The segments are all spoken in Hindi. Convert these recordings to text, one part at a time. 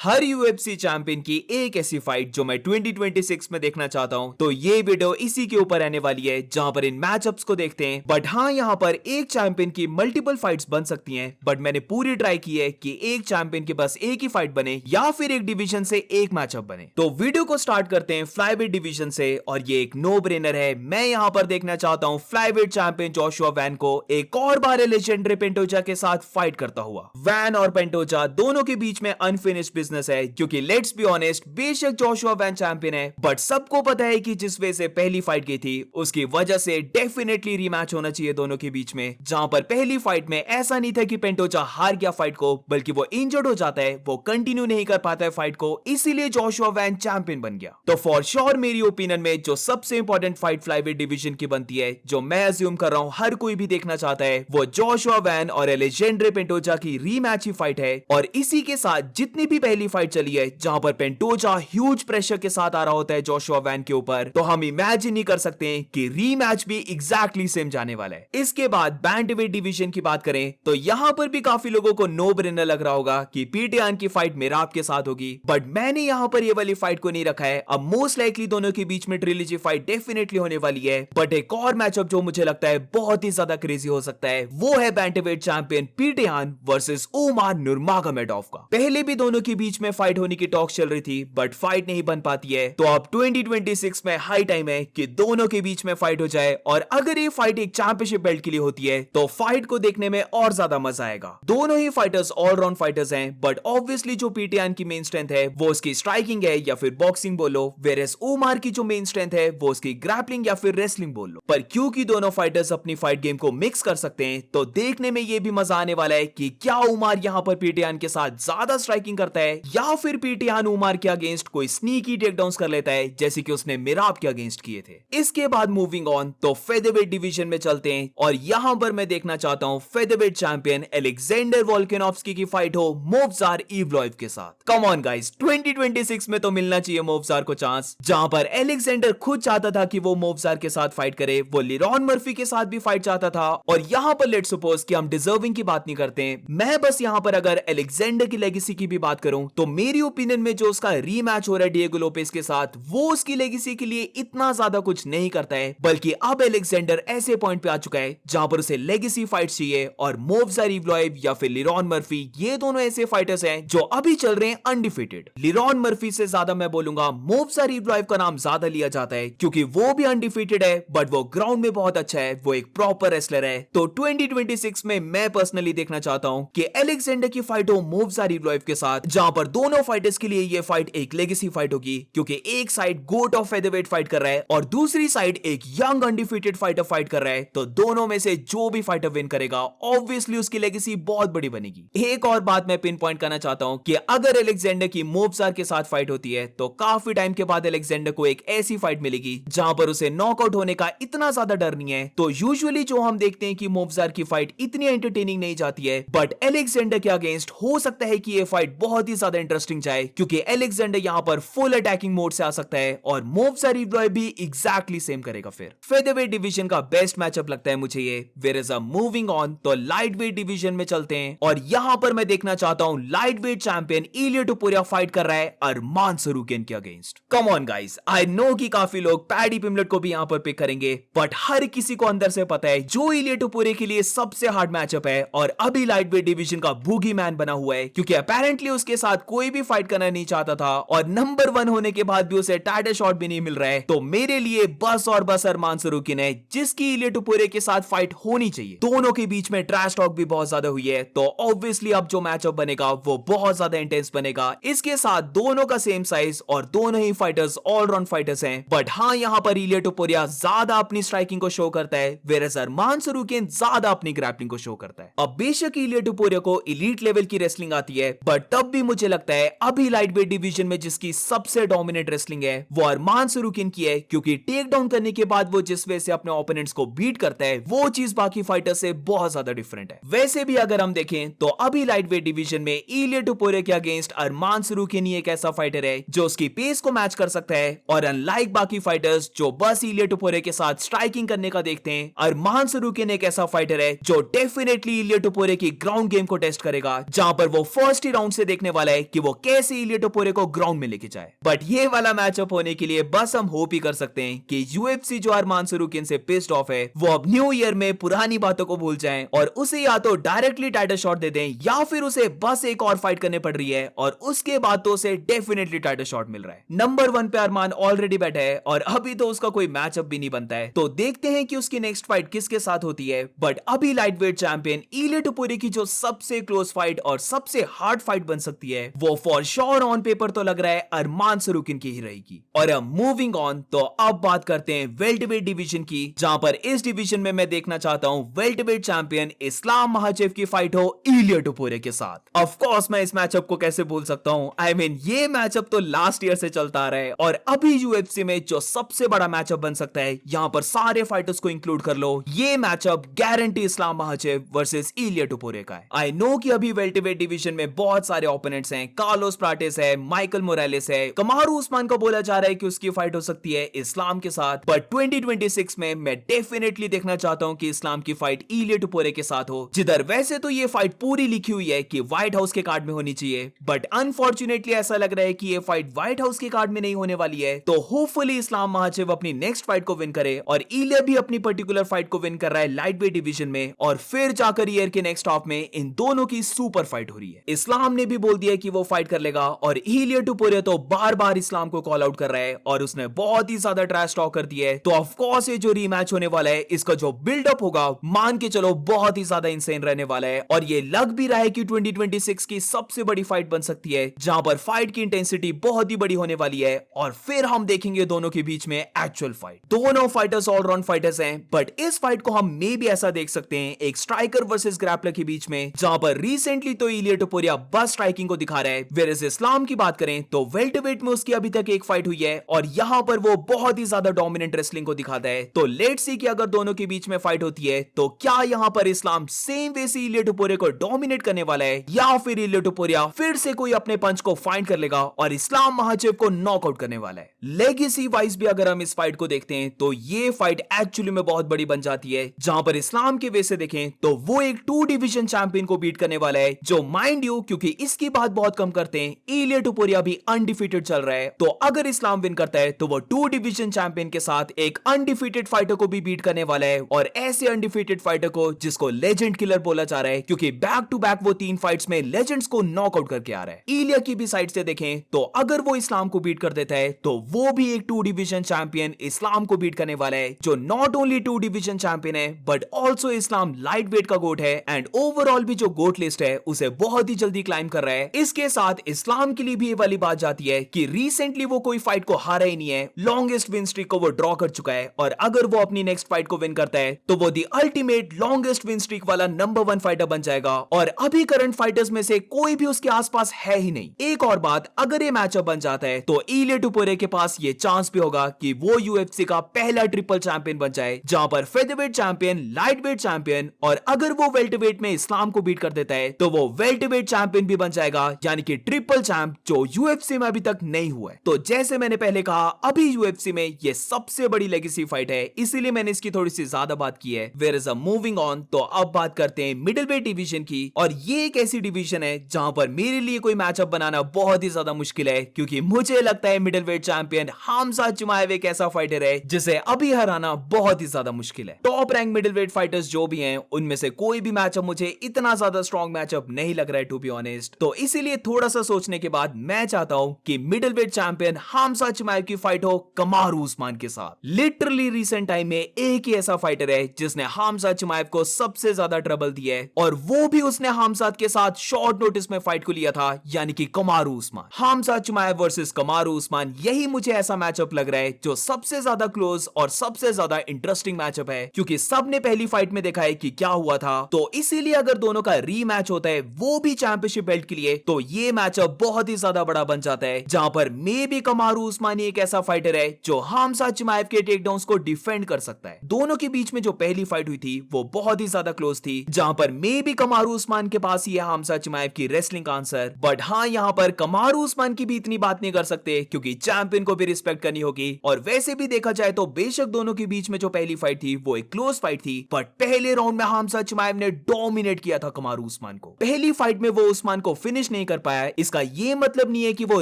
हर यूएफसी चैंपियन की एक ऐसी फाइट जो मैं 2026 में देखना चाहता हूं, तो ये वीडियो इसी के ऊपर रहने वाली है जहां पर इन मैचअप्स को देखते हैं। बट हाँ, यहां पर एक चैंपियन की मल्टीपल फाइट्स बन सकती हैं, बट मैंने पूरी ट्राई की है कि एक चैंपियन के बस एक ही फाइट बने या फिर एक डिवीजन से एक मैचअप बने। तो वीडियो को स्टार्ट करते हैं फ्लाईवेट डिवीजन से, और ये एक नो ब्रेनर है। मैं यहां पर देखना चाहता हूं फ्लाईवेट चैंपियन जोशुआ वैन को एक और बार लेजेंडरी पेंटोजा के साथ फाइट करता हुआ। वैन और पेंटोजा दोनों के बीच में अनफिनिश्ड बिजनेस है, क्योंकि लेट्स बी ऑनेस्ट, बेशक जोशुआ वैन चैंपियन है, बट सबको पता है कि जिस वे से पहली फाइट गई थी उसकी वजह से डेफिनेटली रीमैच होना चाहिए दोनों के बीच में। जहां पर पहली फाइट में ऐसा नहीं था कि पेंटोजा हार गया फाइट को, बल्कि वो इंजर्ड हो जाता है, वो कंटिन्यू नहीं कर पाता है फाइट को, इसीलिए जोशुआ वैन चैंपियन बन गया। तो फॉर श्योर मेरी ओपिनियन में जो सबसे इंपॉर्टेंट फाइट फ्लाईवेट डिवीजन की बनती है, जो मैं अज्यूम कर रहा हूं हर कोई भी देखना चाहता है, वो जोशुआ वैन और लेजेंडरी पेंटोजा की रीमैच ही फाइट है। और इसी के साथ जितनी भी पहली फाइट चली है जहां पर पेंटोजा ह्यूज प्रेशर के साथ आ रहा होता है जोशुआ वैन के ऊपर, तो हम इमेजिन नहीं कर सकते हैं कि रीमैच भी एग्जैक्टली सेम जाने वाला है। इसके बाद बैंटवेट डिवीजन की बात करें तो यहां पर भी काफी लोगों को नो ब्रेनर लग रहा होगा कि पीटे यान की फाइट मेराब के साथ होगी, बट मैंने यहां पर ये वाली फाइट को नहीं रखा है। अब मोस्ट लाइकली दोनों के बीच में ट्रिलॉजी फाइट डेफिनेटली होने वाली है, बट एक और मैचअप जो मुझे लगता है बहुत ही ज्यादा क्रेजी हो सकता है, वो है बैंटवेट चैंपियन पीटे यान वर्सेस उमर नुरमागोमेडोव का। पहले भी दोनों के बीच में फाइट होने की टॉक चल रही थी, बट फाइट नहीं बन पाती है। तो अब 2026 में हाई टाइम है कि दोनों के बीच में फाइट हो जाए, और अगर ये फाइट एक चैंपियनशिप बेल्ट के लिए होती है तो फाइट को देखने में और ज्यादा मजा आएगा। दोनों ही फाइटर्स ऑलराउंड फाइटर्स हैं, बट ऑब्वियसली जो पीटे यान की मेन स्ट्रेंथ है वो उसकी स्ट्राइकिंग है या फिर बॉक्सिंग बोलो, वेयरएज उमर की जो मेन स्ट्रेंथ है वो उसकी ग्रैपलिंग या फिर रेसलिंग बोलो। पर क्योंकि दोनों फाइटर्स अपनी फाइट गेम को मिक्स कर सकते हैं, तो देखने में ये भी मजा आने वाला है कि क्या उमर यहां पर पीटे यान के साथ ज्यादा स्ट्राइकिंग करता है, या फिर पीटे यान उमर के अगेंस्ट कोई स्नीकी टेकडाउन्स कर लेता है जैसे कि उसने मिराब के अगेंस्ट किए थे। इसके बाद मूविंग ऑन तो फेदरवेट डिवीजन में चलते हैं, और यहां पर मैं देखना चाहता हूं फेदरवेट चैंपियन अलेक्जेंडर वोल्कानोव्स्की की फाइट हो मोवजार इवलोव के साथ। कम ऑन गाइस, 2026 में तो मिलना चाहिए मोवजार को चांस। जहां पर अलेक्जेंडर खुद चाहता था कि वो मोवजार के साथ फाइट करे, वो लिरॉन मर्फी के साथ भी फाइट चाहता था, और यहां पर लेट्स सपोज कि हम डिजर्विंग की बात नहीं करते हैं, मैं बस यहां पर अगर अलेक्जेंडर की लेगेसी की भी बात करूं तो मेरी ओपिनियन में जो उसका रीमैच हो रहा है डिएगो लोपेस के साथ, वो उसकी लेगेसी के लिए इतना ज्यादा कुछ नहीं करता है, बल्कि अब अलेक्जेंडर ऐसे पॉइंट पे आ चुका है जहां पर उसे लेगेसी फाइट चाहिए। और मोवजार इवलोव या फिर लिरॉन मर्फी, ये दोनों ऐसे फाइटर्स हैं जो अभी चल रहे हैं अनडिफीटेड। लिरॉन मर्फी से ज्यादा मैं बोलूंगा मोवजार इवलोव का नाम ज्यादा लिया जाता है, क्योंकि वो भी अनडिफीटेड है, बट वो ग्राउंड में बहुत अच्छा है, वो एक प्रॉपर रेसलर है। तो 2026 में मैं पर्सनली देखना चाहता हूं कि अलेक्जेंडर की फाइट हो मोवजार इवलोव के साथ, जहां पर दोनों फाइटर्स के लिए ये फाइट एक लेगेसी फाइट होगी, क्योंकि एक side goat of featherweight fight कर रहा है और दूसरी साइड एक यंग अनडिफीटेड फाइटर फाइट कर रहा है। तो दोनों में से जो भी फाइटर विन करेगा ऑब्वियसली उसकी लेगेसी बहुत बड़ी बनेगी। एक और बात मैं पिन पॉइंट करना चाहता हूं कि अगर अलेक्जेंडर की मोवजार के साथ फाइट होती है तो काफी टाइम के बाद अलेक्जेंडर को एक ऐसी फाइट मिलेगी जहां पर उसे नॉकआउट होने का इतना ज्यादा डर नहीं है। तो यूजुअली जो हम देखते हैं कि मोवजार की फाइट इतनी एंटरटेनिंग नहीं जाती है, बट अलेक्जेंडर के अगेंस्ट हो सकता है कि ये फाइट बहुत ही ज्यादा इंटरेस्टिंग जाए, क्योंकि अलेक्जेंडर यहां पर फुल अटैकिंग मोड से आ सकता है, और मोवजार इवलोव भी एग्जैक्टली सेम करेगा। फिर फेदरवेट डिवीजन का बेस्ट मैचअप लगता है मुझे ये। वेयरएज मूविंग ऑन तो लाइट वेट डिवीजन में चलते हैं, और यहां पर मैं देखना चाहता हूं लाइट वेट चैंपियन इलिया टुपुरिया फाइट कर रहा है अरमान सरूकिन के against. Come on guys, I know कि काफी लोग पैडी पिमलेट को भी यहां पर पिक करेंगे, बट हर किसी को अंदर से पता है जो इलिया टुपुरिया के लिए सबसे हार्ड मैचअप है, और अभी लाइट वेट डिवीजन का बूगी मैन बना हुआ है, क्योंकि अपेरेंटली उसके साथ कोई भी फाइट करना नहीं चाहता था, और नंबर 1 होने के बाद भी उसे टाइटल शॉट भी नहीं मिल रहा है। तो मेरे लिए बस और बस अरमान सरूकिन है जिसकी इलिया टुपुरिया के साथ फाइट होनी चाहिए। दोनों के बीच में ट्रैश टॉक भी बहुत ज्यादा हुई है, तो ऑब्वियसली अब जो मैचअप बनेगा वो बहुत ज्यादा इंटेंस बनेगा। इसके साथ दोनों का सेम साइज और दोनों ही फाइटर्स ऑलराउंड फाइटर्स हैं, बट हाँ, यहां पर इलिया टुपुरिया ज्यादा अपनी स्ट्राइकिंग को शो करता है, वेयरएज अरमान सरूकिन ज्यादा अपनी ग्रैपलिंग को शो करता है। अब बेशक इलिया टुपुरिया को एलीट लेवल की रेसलिंग आती है, बट तब भी मुझे लगता है अभी लाइट वेट डिवीजन में जिसकी सबसे डोमिनेट रेसलिंग है वो अरमान सरूकिन की है, क्योंकि टेक डाउन करने के बाद वो जिस वे से अपने ओपोनेंट्स को बीट करता है वो चीज बाकी फाइटर से बहुत ज्यादा डिफरेंट है। वैसे भी अगर हम देखें तो अभी लाइट वेट डिवीजन में इलिया टुपुरिया के अगेंस्ट अरमान सरूकिन ही एक ऐसा फाइटर है जो उसकी पेस को मैच कर सकता है, और अनलाइक बाकी फाइटर्स जो बस इलिया टुपुरिया के साथ स्ट्राइकिंग करने का देखते हैं, अरमान सरूकिन एक ऐसा फाइटर है जो डेफिनेटली इलिया टुपुरिया की ग्राउंड गेम को टेस्ट करेगा, जहां पर वो फर्स्ट ही राउंड से देखने वाला है कि वो कैसे इलिया टोपुरे को ग्राउंड में लेके जाए। बट ये वाला मैचअप होने के लिए बस हम होप ही कर सकते हैं कि यूएफसी जो अरमान सरूकिन से पिस्ड ऑफ है वो अब न्यू ईयर में पुरानी बातों को भूल जाएं और उसे या तो डायरेक्टली टाइटल शॉट दे दें या फिर उसे बस एक और फाइट करने पड़ रही है और उसके बाद तो उसे डेफिनेटली टाइटल शॉट मिल रहा है। नंबर 1 पे अरमान ऑलरेडी बैठा है और अभी तो उसका कोई मैचअप भी नहीं बनता है, तो देखते हैं कि उसकी नेक्स्ट फाइट किसके साथ होती है। बट अभी लाइट वेट चैंपियन इलिया टोपुरे की जो सबसे क्लोज फाइट और सबसे हार्ड फाइट बन सकती है वो फॉर श्योर ऑन पेपर तो लग रहा है अरमान सरूकिन की ही रहेगी। और अब मूविंग ऑन, तो अब बात करते हैं वेल्टरवेट डिवीजन की, जहां पर इस डिवीजन में मैं देखना चाहता हूं वेल्टरवेट चैंपियन इस्लाम महाचेव की फाइट हो इलिया टोपुरे के साथ। ऑफ कोर्स मैं इस मैचअप को कैसे भूल सकता हूं, आई मीन ये मैचअप तो लास्ट ईयर से चलता आ रहा है और अभी यूएफसी में जो सबसे बड़ा मैचअप बन सकता है, यहां पर सारे फाइटर्स को इंक्लूड कर लो, ये मैचअप गारंटी इस्लाम महाचेव वर्सेस इलिया टोपुरे का है। आई नो कि अभी वेल्टरवेट डिवीजन में बहुत सारे ओपोनेंट्स हैं, कार्लोस प्राटिस है, माइकल मोरालेस है, कमारू उस्मान को बोला जा रहा है कि उसकी फाइट हो सकती है इस्लाम के साथ, बट 2026 में मैं डेफिनेटली देखना चाहता हूं कि इस्लाम की फाइट इलिया टोपुरे के साथ हो, जिधर वैसे तो ये फाइट पूरी लिखी हुई है कि व्हाइट हाउस के कार्ड में होनी चाहिए, बट अनफॉर्चुनेटली ऐसा लग रहा है कि ये फाइट व्हाइट हाउस के कार्ड में नहीं होने वाली है। तो होपफुली इस्लाम महाचेव अपनी नेक्स्ट फाइट को विन करे और इलिया भी अपनी पर्टिकुलर फाइट को विन कर रहा है लाइट वेट डिवीजन में, और फिर जाकर ईयर के नेक्स्ट हाफ में इन दोनों की सुपर फाइट हो रही है। इस्लाम ने भी बोल दिया कि वो फाइट कर लेगा और इलिया टोपुरे तो बार बार इस्लाम को कॉल आउट कर रहा है और उसने बहुत ही ज्यादा ट्रैश टॉक कर दिया है। तो ऑफ कोर्स ये जो रीमैच होने वाला है, इसका जो बिल्डअप होगा मान के चलो बहुत ही ज्यादा इंसेन रहने वाला है और ये लग भी रहा है कि 2026 की सबसे बड़ी फाइट बन सकती है, जहां पर फाइट की इंटेंसिटी बहुत ही बड़ी होने वाली है और फिर हम देखेंगे दोनों के बीच में एक्चुअल फाइट। दोनों फाइटर्स ऑलराउंड फाइटर्स हैं, बट इस फाइट को हम मे भी ऐसा देख सकते हैं एक स्ट्राइकर वर्सेस ग्रैपलर के बीच में, जहां पर रिसेंटली तो इलिया टोपुरे बस स्ट्राइकिंग को दिखा रहा है, वेयरएज इस्लाम की बात करें तो वेल्टरवेट में उसकी अभी तक एक फाइट हुई है और यहां पर वो बहुत ही ज्यादा डोमिनेंट रेसलिंग को दिखाता है। तो लेट्स सी कि अगर दोनों के बीच में फाइट होती है तो क्या यहां पर इस्लाम सेम वे से इलिया टोपुरे को डोमिनेट करने वाला है या फिर इलिया टोपुरे फिर से कोई अपने पंच को फाइंड कर लेगा और इस्लाम महाचेव को नॉकआउट करने वाला है। लेगेसी वाइज भी अगर हम इस फाइट को देखते हैं तो ये फाइट एक्चुअली में बहुत बड़ी बन जाती है, जहां पर इस्लाम के वे से देखें तो वो एक 2 डिवीजन चैंपियन को बीट करने वाला है, जो माइंड यू क्योंकि इसकी बात बहुत कम करते हैं, इलिया टोपुरे भी अनडिफीटेड चल रहा है। तो अगर इस्लाम विन करता है तो वो 2 डिवीजन चैंपियन के साथ एक अनडिफीटेड फाइटर को भी बीट करने वाला है, और ऐसे अनडिफीटेड फाइटर को जिसको लेजेंड किलर बोला जा रहा है, क्योंकि बैक टू बैक वो 3 फाइट्स में लेजेंड्स को नॉकआउट करके आ रहा है। इलिया की भी साइड से देखें तो अगर वो इस्लाम को बीट कर देता है तो वो भी एक 2 डिवीजन चैंपियन इस्लाम को बीट करने वाला है, जो नॉट ओनली 2 डिवीजन चैंपियन है but also Islam light weight का गोट है एंड ओवरऑल भी जो गोट लिस्ट है उसे बहुत ही जल्दी क्लाइम कर रहा है। इसके साथ इस्लाम के लिए भी ये वाली बात जाती है कि रिसेंटली वो कोई फाइट को हारा ही नहीं है, लॉन्गेस्ट विन स्ट्रीक को वो ड्रॉ कर चुका है, और अगर वो अपनी नेक्स्ट फाइट को विन करता है तो वो the ultimate longest win streak वाला नंबर 1 फाइटर बन जाएगा, और अभी करंट फाइटर्स में से कोई भी उसके आसपास है ही नहीं। एक और बात, अगर ये मैचअप बन जाता है तो इलिया टोपुरे के पास ये चांस भी होगा कि वो यूएफसी का पहला ट्रिपल चैंपियन बन जाए, जहां पर फेदरवेट चैंपियन, लाइटवेट चैंपियन, और अगर वो वेल्टरवेट में इस्लाम को बीट कर देता है तो वो वेल्टरवेट चैंपियन भी बन जाएगा, यानी कि ट्रिपल चैंप, जो यूएफसी में अभी तक नहीं हुआ है। तो जैसे मैंने पहले कहा, अभी यूएफसी में ये सबसे बड़ी लेगेसी फाइट है, इसीलिए मैंने इसकी थोड़ी सी ज्यादा बात की है। Where is a moving on, तो अब बात करते हैं मिडिलवेट डिवीजन की, और ये एक ऐसी डिवीजन है जहां पर मेरे लिए कोई मैचअप बनाना बहुत ही ज्यादा मुश्किल है, क्योंकि मुझे लगता है मिडिलवेट चैंपियन हमजा चिमाएव एक ऐसा फाइटर है जिसे अभी हराना बहुत ही ज्यादा मुश्किल है। टॉप रैंक मिडिलवेट फाइटर्स जो भी हैं उनमें से कोई भी मैचअप मुझे इतना ज्यादा स्ट्रॉन्ग मैचअप नहीं लग रहा है टू बी ऑनेस्ट। तो इसीलिए थोड़ा सा सोचने के बाद मैं चाहता हूं कि मिडिलवेट चैंपियन हमजा चिमाएव की फाइट हो कमारू उस्मान के साथ। लिटरली रिसेंट टाइम में एक ही ऐसा फाइटर है जिसने हमजा चिमाएव को सबसे ज्यादा ट्रबल दी है, और वो भी उसने हमजाद के साथ शॉर्ट नोटिस में फाइट को लिया था, यानी कि कमारू उस्मान। हमजा चिमाएव वर्सेस कमारू उस्मान, यही मुझे ऐसा मैचअप लग रहा है जो सबसे ज्यादा क्लोज और सबसे ज्यादा इंटरेस्टिंग मैचअप है, क्योंकि सबने पहली फाइट में देखा है कि क्या हुआ था। तो इसीलिए अगर दोनों का रीमैच होता है वो भी चैंपियनशिप बेल्ट के लिए, तो ये मैचअप बहुत ही ज्यादा बड़ा बन जाता है, जहां पर मे भी कमारू उस्मानी एक ऐसा फाइटर है जो हमजा चिमाएव के टेकडाउन्स को डिफेंड कर सकता है। दोनों के बीच में जो पहली फाइट हुई थी वो बहुत ही ज्यादा क्लोज थी, जहां पर मे भी कमारू उस्मान के पास ही है हमजा चिमाएव की रेसलिंग आंसर, बट हाँ यहाँ पर कमारू उस्मान की भी इतनी बात नहीं कर सकते क्योंकि चैंपियन को भी रिस्पेक्ट करनी होगी। और वैसे भी देखा जाए तो बेशक दोनों के बीच में जो पहली फाइट थी वो एक क्लोज फाइट थी, बट पहले राउंड में हमजा चिमाएव ने डोमिनेट किया था कमारू उस्मान को। पहली फाइट में वो उस्मान को फिनिश नहीं कर पाया, इसका ये मतलब नहीं है कि वो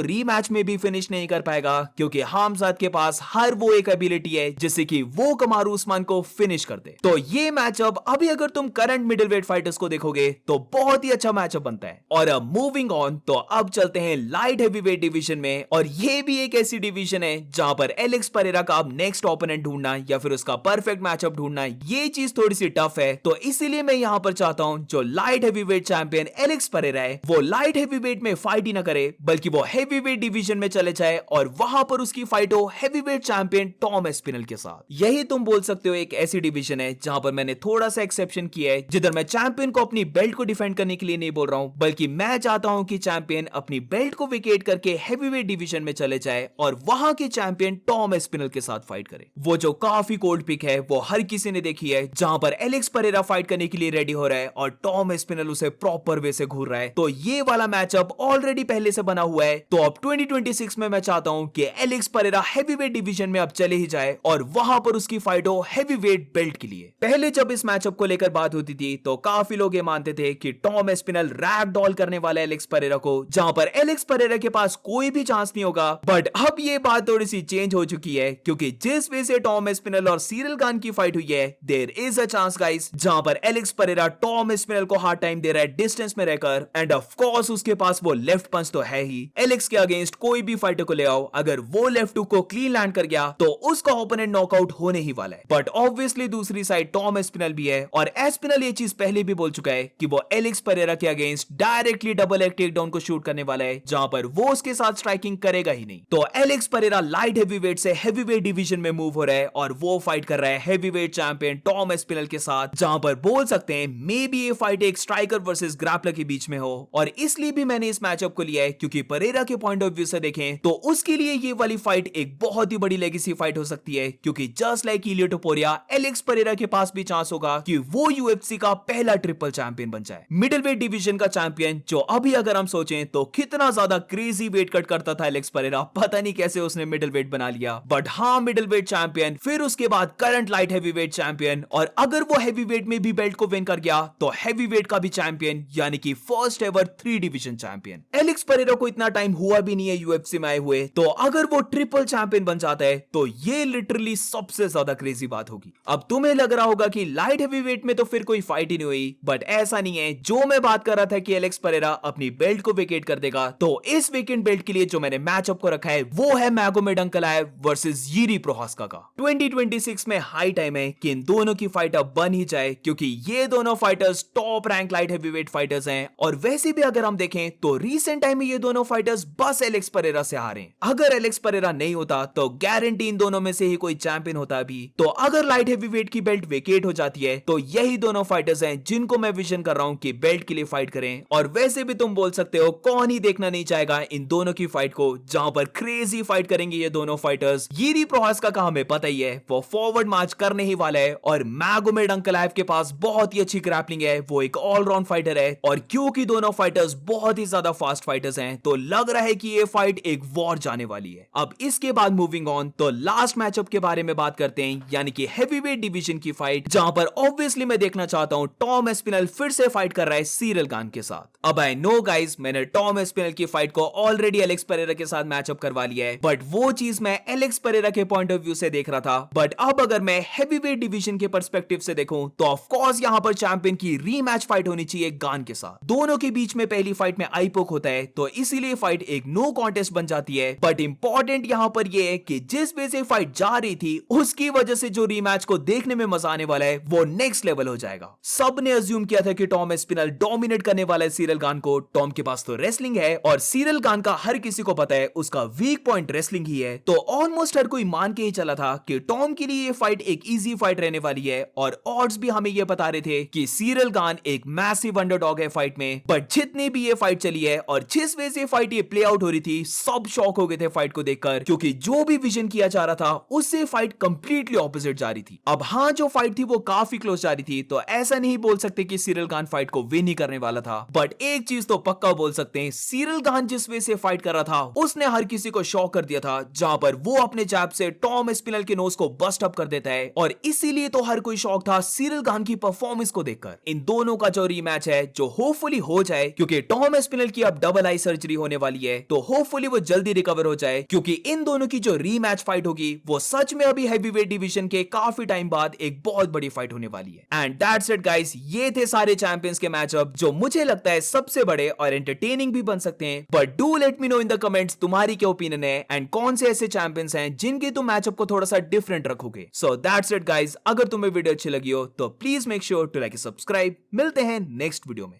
रीमैच में भी फिनिश नहीं कर पाएगा, क्योंकि हमजाद के पास हर वो एक एबिलिटी है जिससे कि वो कमारू उस्मान को फिनिश कर दे। तो ये मैचअप अभी अगर तुम करंट मिडिलवेट फाइटर्स को देखोगे तो बहुत ही अच्छा मैचअप बनता है। और अब मूविंग ऑन, तो अब चलते हैं लाइट हेवीवेट डिवीजन में, और ये भी एक ऐसी डिवीजन है जहां पर एलेक्स परेरा का अब नेक्स्ट ओपोनेंट ढूंढना या फिर उसका परफेक्ट मैचअप ढूंढना, ये चीज थोड़ी सी टफ है। तो इसीलिए मैं यहां पर चाहता हूं जो light heavyweight champion Alex Pereira है वो लाइट हेवीवेट में फाइट ही ना करे, बल्कि वो हेवीवेट डिवीजन में चले जाए और वहां पर उसकी फाइट हो हेवीवेट चैंपियन टॉम एस्पिनल के साथ। यही तुम बोल सकते हो एक ऐसी डिवीजन है जहां पर मैंने थोड़ा सा एक्सेप्शन किया है, जिधर मैं चैंपियन को अपनी बेल्ट को डिफेंड करने के लिए नहीं बोल रहा हूं, बल्कि मैं चाहता हूं कि चैंपियन अपनी बेल्ट को विकेट करके हेवीवेट डिवीजन में चले जाए और वहां के चैंपियन टॉम एस्पिनल के साथ फाइट करे। वो जो काफी कोल्ड पिक है वो हर किसी ने देखी है, जहां पर एलेक्स परेरा फाइट करने के लिए रेडी हो रहा है और टॉम एस्पिनल उसे प्रॉपर वे से घूर रहा है। तो ये वाला मैचअप ऑलरेडी पहले से बना हुआ है। तो अब 2026 में मैं चाहता हूं कि एलेक्स परेरा हेवीवेट डिवीजन में अब चले ही जाए और वहां पर उसकी फाइट हो हेवीवेट बेल्ट के लिए। पहले जब इस मैचअप को लेकर बात होती थी तो काफी लोग ये मानते थे कि टॉम एस्पिनल रैग डॉल करने वाला है एलेक्स परेरा को, जहां पर एलेक्स परेरा के पास कोई भी चांस नहीं होगा। बट अब ये बात थोड़ी सी चेंज हो चुकी है, क्योंकि जिस वे से टॉम एस्पिनल और सीरिल गान की फाइट हुई है, there is a chance guys, जहां पर एलेक्स परेरा टॉम एस्पिनल को हार्ड टाइम दे रहा है डिस्टेंस में रहकर, एंड ऑफ कोर्स उसके पास वो लेफ्ट पंच तो है ही। एलेक्स के अगेंस्ट कोई भी फाइटर को ले आओ, अगर वो लेफ्ट हुक को क्लीन लैंड कर गया तो उसका ओपोनेंट नॉकआउट होने ही वाला है। बट ऑब्वियसली दूसरी साइड टॉम एस्पिनल भी है, और एस्पिनल ये चीज पहले भी बोल चुका है कि वो एलेक्स परेरा के against directly double leg takedown को शूट करने वाला है, जहां पर वो उसके साथ स्ट्राइकिंग करेगा ही नहीं। तो एलेक्स परेरा लाइट हेवीवेट से हेवीवेट डिवीजन में मूव हो रहा है और वो फाइट कर रहा है हेवीवेट चैंपियन टॉम एस्पिनल के साथ, जहां पर बोल सकते हैं मे बी ये फाइट एक स्ट्राइकर वर्सेस ग्रैपलर के बीच में हो। और इसलिए भी मैंने इस मैचअप को लिया है क्योंकि परेरा के पॉइंट ऑफ व्यू से देखें तो उसके लिए ये वाली फाइट एक बहुत ही बड़ी लेगेसी फाइट हो सकती है, क्योंकि just like Ilia Topuria, Alex Pereira के पास भी चांस होगा कि वो यूएफसी का पहला ट्रिपल चैंपियन बन जाए। मिडिलवेट डिवीजन का चैंपियन, जो अभी अगर हम सोचें तो कितना ज्यादा क्रेजी वेट कट करता था एलेक्स परेरा, पता नहीं कैसे उसने मिडिलवेट बना लिया। बट हाँ, मिडिलवेट चैंपियन, फिर उसके बाद करंट लाइट हैवीवेट चैंपियन, और अगर वो हैवीवेट में भी बेल्ट को विन कर गया तो हैवीवेट का भी चैंपियन, यानी कि first ever 3 division champion. Alex Pereira को इतना टाइम हुआ भी नहीं है यूएफसी में आए हुए, तो अगर वो ट्रिपल चैंपियन बन जाता है तो ये लिटरली सबसे ज्यादा क्रेजी बात होगी। अब तुम्हें लग रहा होगा कि लाइट हैवीवेट में तो फिर कोई फाइट ही नहीं हुई, बट ऐसा नहीं है। जो मैं बात कर रहा था कि एलेक्स परेरा अपनी बेल्ट को वेकेट कर देगा, तो इस वेकेंट बेल्ट के लिए जो मैंने मैचअप को रखा है वो है मैगोमेड अंकलाएव वर्सेस यिरी प्रोहास्का का। 2026 में हाई टाइम है कि इन दोनों की फाइट अब बन ही जाए, क्योंकि ये दोनों fighters top rank light heavyweight fighters हैं। और वैसे भी अगर हम देखें तो रीसेंट टाइम में ये दोनों फाइटर्स बस एलेक्स परेरा से हारे। अगर एलेक्स परेरा नहीं होता तो गारंटी इन दोनों में से ही कोई चैंपियन होता भी। तो अगर लाइट हैवीवेट की बेल्ट वेकेट हो जाती है तो यही दोनों फाइटर्स हैं जिनको मैं विजन कर रहा हूं कि बेल्ट के लिए फाइट करें। और वैसे भी तुम बोल सकते हो कौन ही देखना नहीं चाहेगा इन दोनों की फाइट को, जहां पर क्रेजी फाइट करेंगे ये दोनों फाइटर्स। यिरी प्रोहास्का का हमें पता ही है, वो फॉरवर्ड मार्च करने ही वाला है, और मैगोमेड अंकलाएव के पास बहुत ही अच्छी ग्रैपलिंग है, वो एक ऑलराउंड फाइटर है। और क्योंकि दोनों फाइटर्स बहुत ही ज्यादा फास्ट फाइटर्स हैं, तो लग रहा है कि ये फाइट एक वॉर जाने वाली है। अब इसके बाद मूविंग ऑन, तो लास्ट मैचअप के बारे में बात करते हैं, यानी कि हेवीवेट डिवीजन की फाइट, जहां पर ऑब्वियसली मैं देखना चाहता हूं टॉम एस्पिनल फिर से फाइट कर रहा है सीरिल गान के साथ। अब आई नो गाइस, मैंने टॉम एस्पिनल की फाइट को ऑलरेडी एलेक्स परेरा के साथ मैचअप करवा लिया है, बट वो चीज मैं एलेक्स परेरा के पॉइंट ऑफ व्यू से देख रहा था। बट अब अगर मैं हेवीवेट डिवीजन के पर्सपेक्टिव से देखूं तो ऑफ कोर्स यहां पर चैंपियन की रीमैच फाइट होनी चाहिए गान के साथ। दोनों के बीच में पहली फाइट में आई पोक होता है, तो इसीलिए फाइट एक नो कॉन्टेस्ट बन जाती है। बट इंपॉर्टेंट यहां पर यह है कि जिस वे से फाइट जा रही थी उसकी वजह से जो रीमैच को देखने में मजा आने वाला है वो नेक्स्ट लेवल हो जाएगा। सबने अज्यूम किया था कि टॉम एस्पिनल डोमिनेट करने वाला है सीरिल गान को। टॉम के पास तो रेसलिंग है, और सीरिल गान का हर किसी को पता है उसका वीक पॉइंट रेसलिंग ही है। तो ऑलमोस्ट हर कोई मान के ही चला था कि टॉम के लिए ये फाइट एक इजी फाइट रहने वाली है, और ऑड्स भी हमें ये बता रहे थे कि सीरिल गान एक मैसिव अंडरडॉग है फाइट में। बट जितनी भी ये फाइट चली है और जिस वे से फाइट ये प्ले आउट हो रही थी, सब शॉक हो गए थे फाइट को देखकर, क्योंकि जो भी विजन किया जा रहा था उससे फाइट कंप्लीटली ऑपोजिट जा रही थी। अब हाँ, जो फाइट थी वो काफी क्लोज जा रही थी, तो ऐसा नहीं बोल सकते कि सीरिल गान फाइट को विन ही करने वाला था। बट एक चीज तो पक्का बोल सकते हैं, सीरिल गान जिस वे से फाइट कर रहा था उसने हर किसी को शॉक कर दिया था, जहां पर वो अपने जैब से टॉम एस्पिनल के नोज को बस्ट अप कर देता है। और इसीलिए तो हर कोई शॉक था सीरिल गान की परफॉर्मेंस को देखकर। इन दोनों का जो रीमैच है, जो होपफुली हो जाए, क्योंकि टॉम थॉमस स्पिनल की अब डबल आई सर्जरी होने वाली है, तो होपफुली वो जल्दी रिकवर हो जाए, क्योंकि इन दोनों की जो रीमैच फाइट होगी वो सच में अभी हैवीवेट डिवीजन के काफी टाइम बाद एक बहुत बड़ी फाइट होने वाली है। एंड दैट्स इट गाइस, ये थे सारे चैंपियंस के मैचअप जो मुझे लगता है सबसे बड़े और एंटरटेनिंग भी बन सकते हैं। But do let me know in the comments तुम्हारी क्या ओपिनियन है एंड कौन से ऐसे चैंपियंस हैं जिनके तुम मैचअप को थोड़ा सा डिफरेंट रखोगे। सो दैट्स इट गाइस, अगर तुम्हें वीडियो अच्छी लगी हो तो please make sure to like subscribe. मिलते हैं नेक्स्ट वीडियो में।